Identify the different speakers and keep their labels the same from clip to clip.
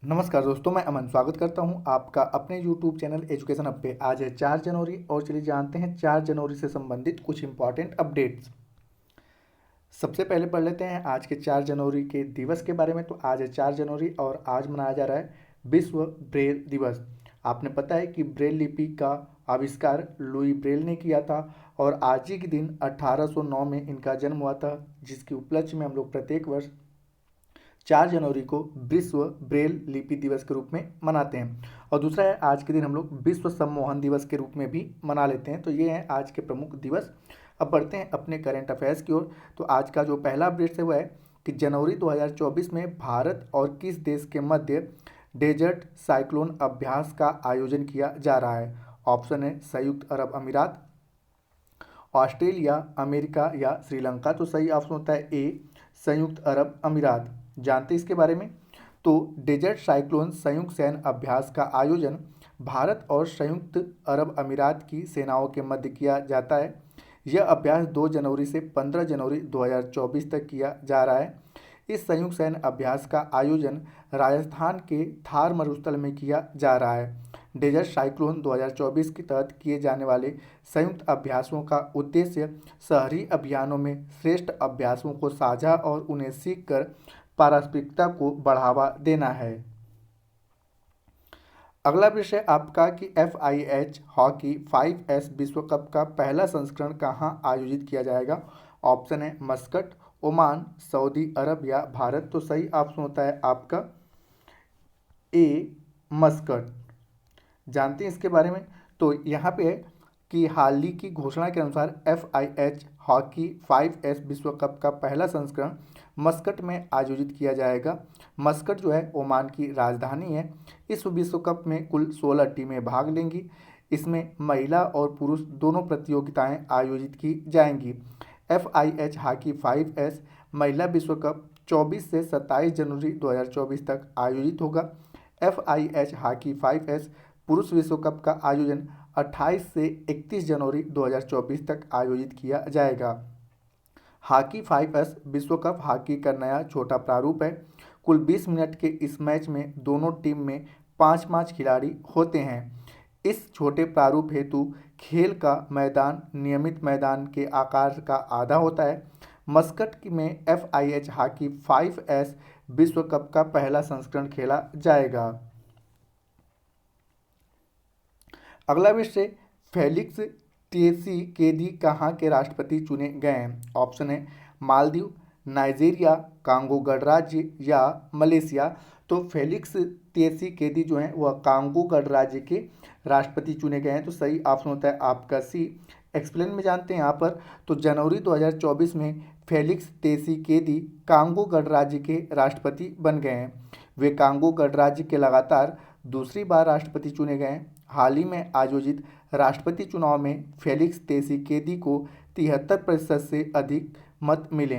Speaker 1: नमस्कार दोस्तों, मैं अमन स्वागत करता हूं आपका अपने यूट्यूब चैनल एजुकेशन हब पे। आज है 4 जनवरी और चलिए जानते हैं 4 जनवरी से संबंधित कुछ इंपॉर्टेंट अपडेट्स। सबसे पहले पढ़ लेते हैं आज के 4 जनवरी के दिवस के बारे में। तो आज है 4 जनवरी और आज मनाया जा रहा है विश्व ब्रेल दिवस। आपने पता है कि ब्रेल लिपि का आविष्कार लुई ब्रेल ने किया था और आज ही के दिन 1809 में इनका जन्म हुआ था, जिसके उपलक्ष्य में हम लोग प्रत्येक वर्ष 4 जनवरी को विश्व ब्रेल लिपि दिवस के रूप में मनाते हैं। और दूसरा है आज के दिन हम लोग विश्व सम्मोहन दिवस के रूप में भी मना लेते हैं। तो ये हैं आज के प्रमुख दिवस। अब बढ़ते हैं अपने करंट अफेयर्स की ओर। तो आज का जो पहला अपडेट है वो है कि जनवरी 2024 में भारत और किस देश के मध्य डेजर्ट साइक्लोन अभ्यास का आयोजन किया जा रहा है। ऑप्शन है संयुक्त अरब अमीरात, ऑस्ट्रेलिया, अमेरिका या श्रीलंका। तो सही ऑप्शन होता है ए, संयुक्त अरब अमीरात। जानते हैं इसके बारे में। तो डेजर्ट साइक्लोन संयुक्त सैन्य अभ्यास का आयोजन भारत और संयुक्त अरब अमीरात की सेनाओं के मध्य किया जाता है। यह अभ्यास 2 जनवरी से 15 जनवरी 2024 तक किया जा रहा है। इस संयुक्त सैन्य अभ्यास का आयोजन राजस्थान के थार मरुस्थल में किया जा रहा है। डेजर्ट साइक्लोन 2024 के तहत किए जाने वाले संयुक्त अभ्यासों का उद्देश्य शहरी अभियानों में श्रेष्ठ अभ्यासों को साझा और उन्हें सीखकर पारस्परिकता को बढ़ावा देना है। अगला विषय आपका कि FIH हॉकी 5S विश्व कप का पहला संस्करण कहाँ आयोजित किया जाएगा। ऑप्शन है मस्कट, ओमान, सऊदी अरब या भारत। तो सही ऑप्शन होता है आपका ए, मस्कट। जानते हैं इसके बारे में। तो यहाँ पे है कि हाल ही की घोषणा के अनुसार FIH हॉकी 5S विश्व कप का पहला संस्करण मस्कट में आयोजित किया जाएगा। मस्कट जो है ओमान की राजधानी है। इस विश्व कप में कुल 16 टीमें भाग लेंगी। इसमें महिला और पुरुष दोनों प्रतियोगिताएं आयोजित की जाएंगी। FIH हॉकी 5S महिला विश्व कप 24 से 27 जनवरी 2024 तक आयोजित होगा। FIH हॉकी 5S पुरुष विश्व कप का आयोजन 28 से 31 जनवरी 2024 तक आयोजित किया जाएगा। हॉकी 5S विश्व कप हॉकी का नया छोटा प्रारूप है। कुल 20 मिनट के इस मैच में दोनों टीम में 5-5 खिलाड़ी होते हैं। इस छोटे प्रारूप हेतु खेल का मैदान नियमित मैदान के आकार का आधा होता है। मस्कट में FIH हॉकी 5S विश्व कप का पहला संस्करण खेला जाएगा। अगला विषय फेलिक्स त्शेकेदी कहाँ के राष्ट्रपति चुने गए हैं। ऑप्शन है मालदीव, नाइजीरिया, कांगो गणराज्य या मलेशिया। तो फेलिक्स त्शेकेदी जो हैं वह कांगो गणराज्य के राष्ट्रपति चुने गए हैं। तो सही ऑप्शन होता है आपका सी। एक्सप्लेन में जानते हैं यहाँ पर। तो जनवरी 2024 में फेलिक्स त्शेकेदी कांगो गणराज्य के राष्ट्रपति बन गए हैं। वे कांगो गणराज्य के लगातार दूसरी बार राष्ट्रपति चुने गए हैं। हाल ही में आयोजित राष्ट्रपति चुनाव में फेलिक्स त्शेकेदी को 73% से अधिक मत मिले।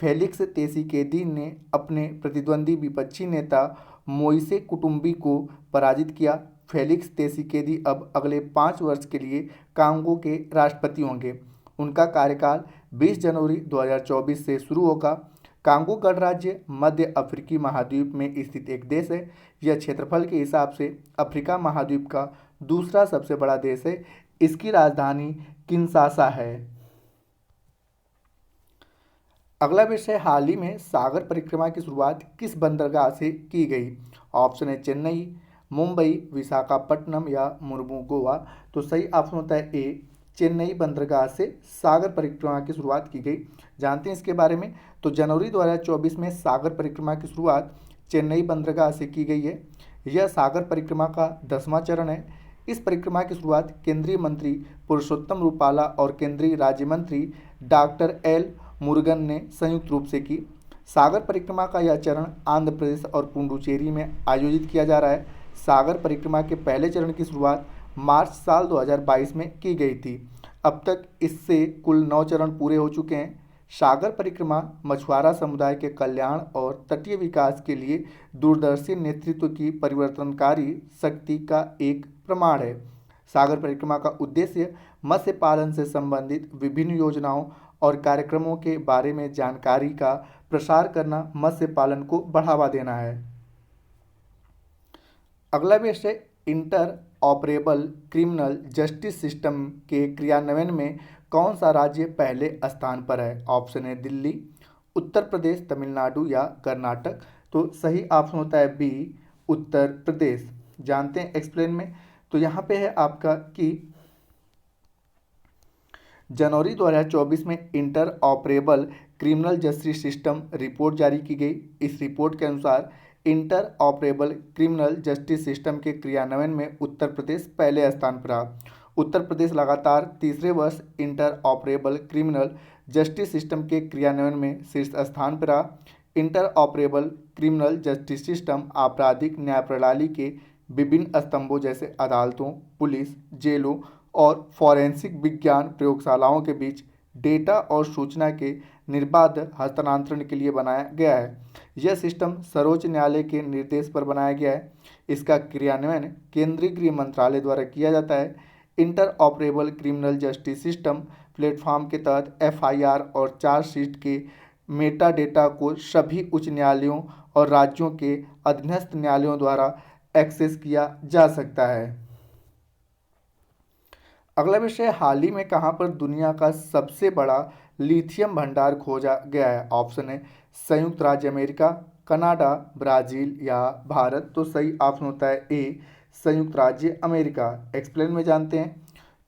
Speaker 1: फेलिक्स त्शेकेदी ने अपने प्रतिद्वंदी विपक्षी नेता मोइसे कुटुंबी को पराजित किया। फेलिक्स त्शेकेदी अब अगले 5 वर्ष के लिए कांगो के राष्ट्रपति होंगे। उनका कार्यकाल 20 जनवरी 2024 से शुरू होगा। कांगो गणराज्य मध्य अफ्रीकी महाद्वीप में स्थित एक देश है। यह क्षेत्रफल के हिसाब से अफ्रीका महाद्वीप का दूसरा सबसे बड़ा देश है। इसकी राजधानी किंशासा है। अगला विषय हाल ही में सागर परिक्रमा की शुरुआत किस बंदरगाह से की गई। ऑप्शन है चेन्नई, मुंबई, विशाखापट्टनम या मुर्मू गोवा। तो सही ऑप्शन होता है ए, चेन्नई बंदरगाह से सागर परिक्रमा की शुरुआत की गई। जानते हैं इसके बारे में। तो जनवरी 2024 में सागर परिक्रमा की शुरुआत चेन्नई बंदरगाह से की गई है। यह सागर परिक्रमा का 10वां चरण है। इस परिक्रमा की शुरुआत केंद्रीय मंत्री पुरुषोत्तम रूपाला और केंद्रीय राज्य मंत्री डॉक्टर एल मुरुगन ने संयुक्त रूप से की। सागर परिक्रमा का यह चरण आंध्र प्रदेश और पुडुचेरी में आयोजित किया जा रहा है। सागर परिक्रमा के पहले चरण की शुरुआत मार्च साल 2022 में की गई थी। अब तक इससे कुल 9 चरण पूरे हो चुके हैं। सागर परिक्रमा मछुआरा समुदाय के कल्याण और तटीय विकास के लिए दूरदर्शी नेतृत्व की परिवर्तनकारी शक्ति का एक प्रमाण है। सागर परिक्रमा का उद्देश्य मत्स्य पालन से संबंधित विभिन्न योजनाओं और कार्यक्रमों के बारे में जानकारी का प्रसार करना, मत्स्य पालन को बढ़ावा देना है। अगला विषय है inter operable criminal justice system के क्रियान्वयन में कौन सा राज्य पहले स्थान पर है? ऑप्शन है दिल्ली, उत्तर प्रदेश, तमिलनाडु या कर्नाटक। तो सही ऑप्शन होता है बी, उत्तर प्रदेश। जानते हैं एक्सप्लेन में। तो यहाँ पे है आपका कि जनवरी 2024 में inter operable criminal justice system report जारी की गई। इस रिपोर्ट के अनुसार inter operable criminal justice system के क्रियान्वयन में उत्तर प्रदेश पहले स्थान पर रहा। उत्तर प्रदेश लगातार तीसरे वर्ष inter operable criminal justice system के क्रियान्वयन में शीर्ष स्थान पर रहा। Inter operable criminal justice system आपराधिक न्याय प्रणाली के विभिन्न स्तंभों जैसे अदालतों, पुलिस, जेलों और फॉरेंसिक विज्ञान प्रयोगशालाओं के बीच डेटा और सूचना के निर्बाध हस्तांतरण के लिए बनाया गया है। यह सिस्टम सर्वोच्च न्यायालय के निर्देश पर बनाया गया है। इसका क्रियान्वयन केंद्रीय गृह मंत्रालय द्वारा किया जाता है। Inter operable criminal justice system platform के तहत एफआईआर और चार्जशीट के मेटा डेटा को सभी उच्च न्यायालयों और राज्यों के अधीनस्थ न्यायालयों द्वारा एक्सेस किया जा सकता है। अगला विषय, हाल ही में कहाँ पर दुनिया का सबसे बड़ा लिथियम भंडार खोजा गया है? ऑप्शन है संयुक्त राज्य अमेरिका, कनाडा, ब्राज़ील या भारत। तो सही ऑप्शन होता है ए, संयुक्त राज्य अमेरिका। एक्सप्लेन में जानते हैं।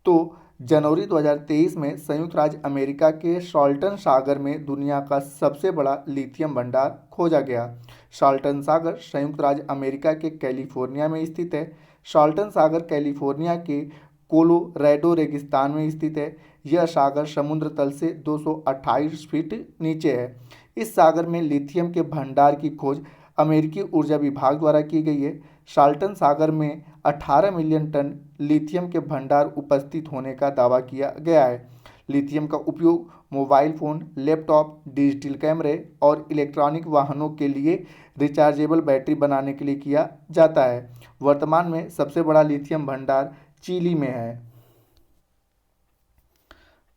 Speaker 1: तो जनवरी 2023 में संयुक्त राज्य अमेरिका के साल्टन सागर में दुनिया का सबसे बड़ा लिथियम भंडार खोजा गया। साल्टन सागर संयुक्त राज्य अमेरिका के कैलिफोर्निया में स्थित है। साल्टन सागर कैलिफोर्निया के कोलोराडो रेगिस्तान में स्थित है। यह सागर समुद्र तल से 228 फीट नीचे है। इस सागर में लिथियम के भंडार की खोज अमेरिकी ऊर्जा विभाग द्वारा की गई है। साल्टन सागर में 18 मिलियन टन लिथियम के भंडार उपस्थित होने का दावा किया गया है। लिथियम का उपयोग मोबाइल फ़ोन, लैपटॉप, डिजिटल कैमरे और इलेक्ट्रॉनिक वाहनों के लिए रिचार्जेबल बैटरी बनाने के लिए किया जाता है। वर्तमान में सबसे बड़ा लिथियम भंडार चिली में है।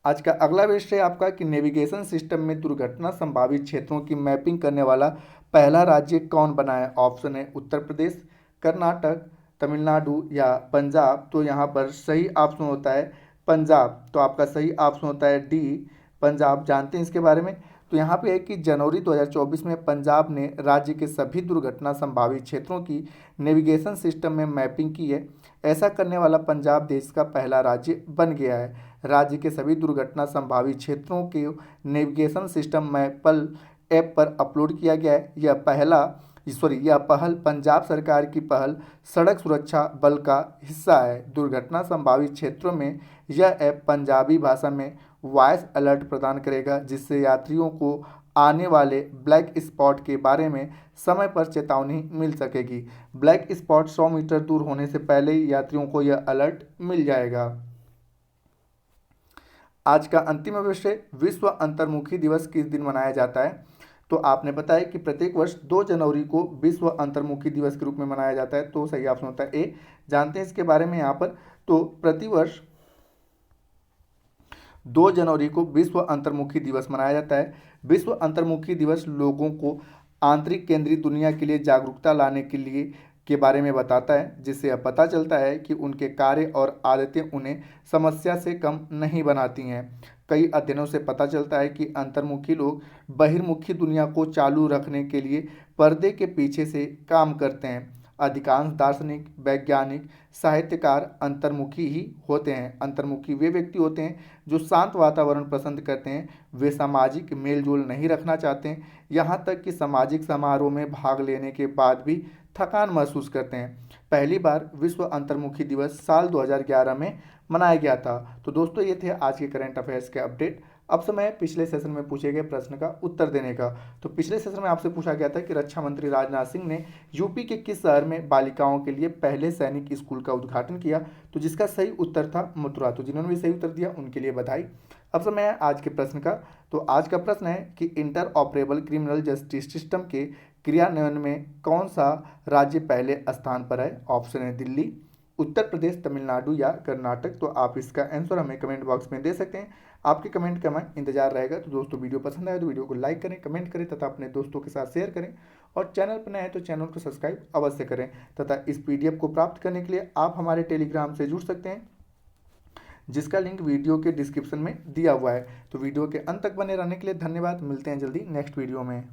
Speaker 1: आज का अगला विषय आपका कि नेविगेशन सिस्टम में दुर्घटना संभावित क्षेत्रों की मैपिंग करने वाला पहला राज्य कौन बना है? ऑप्शन है उत्तर प्रदेश, कर्नाटक, तमिलनाडु या पंजाब। तो यहाँ पर सही ऑप्शन होता है पंजाब। तो आपका सही ऑप्शन होता है डी, पंजाब। जानते हैं इसके बारे में। तो यहाँ पे है कि जनवरी 2024 में पंजाब ने राज्य के सभी दुर्घटना संभावित क्षेत्रों की नेविगेशन सिस्टम में मैपिंग की है। ऐसा करने वाला पंजाब देश का पहला राज्य बन गया है। राज्य के सभी दुर्घटना संभावित क्षेत्रों के नेविगेशन सिस्टम मैपल ऐप पर अपलोड किया गया है। यह पहल पंजाब सरकार की पहल सड़क सुरक्षा बल का हिस्सा है। दुर्घटना संभावित क्षेत्रों में यह ऐप पंजाबी भाषा में वॉइस अलर्ट प्रदान करेगा, जिससे यात्रियों को आने वाले ब्लैक स्पॉट के बारे में समय पर चेतावनी मिल सकेगी। ब्लैक स्पॉट 100 मीटर दूर होने से पहले ही यात्रियों को यह अलर्ट मिल जाएगा। आज का अंतिम विषय, विश्व अंतर्मुखी दिवस किस दिन मनाया जाता है? तो आपने बताया कि प्रत्येक वर्ष 2 जनवरी को विश्व अंतर्मुखी दिवस के रूप में मनाया जाता है। तो सही ऑप्शन होता है ए। जानते हैं इसके बारे में यहाँ पर। तो प्रतिवर्ष 2 जनवरी को विश्व अंतर्मुखी दिवस मनाया जाता है। विश्व अंतर्मुखी दिवस लोगों को आंतरिक केंद्रीय दुनिया के लिए जागरूकता लाने के बारे में बताता है, जिससे यह पता चलता है कि उनके कार्य और आदतें उन्हें समस्या से कम नहीं बनाती हैं। कई अध्ययनों से पता चलता है कि अंतर्मुखी लोग बहिर्मुखी दुनिया को चालू रखने के लिए पर्दे के पीछे से काम करते हैं। अधिकांश दार्शनिक, वैज्ञानिक, साहित्यकार अंतर्मुखी ही होते हैं। अंतर्मुखी वे व्यक्ति होते हैं जो शांत वातावरण पसंद करते हैं। वे सामाजिक मेलजोल नहीं रखना चाहते हैं, यहाँ तक कि सामाजिक समारोह में भाग लेने के बाद भी थकान महसूस करते हैं। पहली बार विश्व अंतर्मुखी दिवस साल 2011 में मनाया गया था। तो दोस्तों, ये थे आज के करंट अफेयर्स के अपडेट। अब समय है पिछले सेशन में पूछे गए प्रश्न का उत्तर देने का। तो पिछले सेशन में आपसे पूछा गया था कि रक्षा मंत्री राजनाथ सिंह ने यूपी के किस शहर में बालिकाओं के लिए पहले सैनिक स्कूल का उद्घाटन किया? तो जिसका सही उत्तर था मथुरा। तो जिन्होंने भी सही उत्तर दिया उनके लिए बधाई। अब समय है आज के प्रश्न का। तो आज का प्रश्न है कि inter operable criminal justice system के क्रियान्वयन में कौन सा राज्य पहले स्थान पर है? ऑप्शन है दिल्ली, उत्तर प्रदेश, तमिलनाडु या कर्नाटक। तो आप इसका आंसर हमें कमेंट बॉक्स में दे सकते हैं। आपके कमेंट का मैं इंतजार रहेगा। तो दोस्तों, वीडियो पसंद आए तो वीडियो को लाइक करें, कमेंट करें तथा अपने दोस्तों के साथ शेयर करें और चैनल पर नए हैं तो चैनल को सब्सक्राइब अवश्य करें। तथा इस PDF को प्राप्त करने के लिए आप हमारे टेलीग्राम से जुड़ सकते हैं, जिसका लिंक वीडियो के डिस्क्रिप्शन में दिया हुआ है। तो वीडियो के अंत तक बने रहने के लिए धन्यवाद। मिलते हैं जल्दी नेक्स्ट वीडियो में।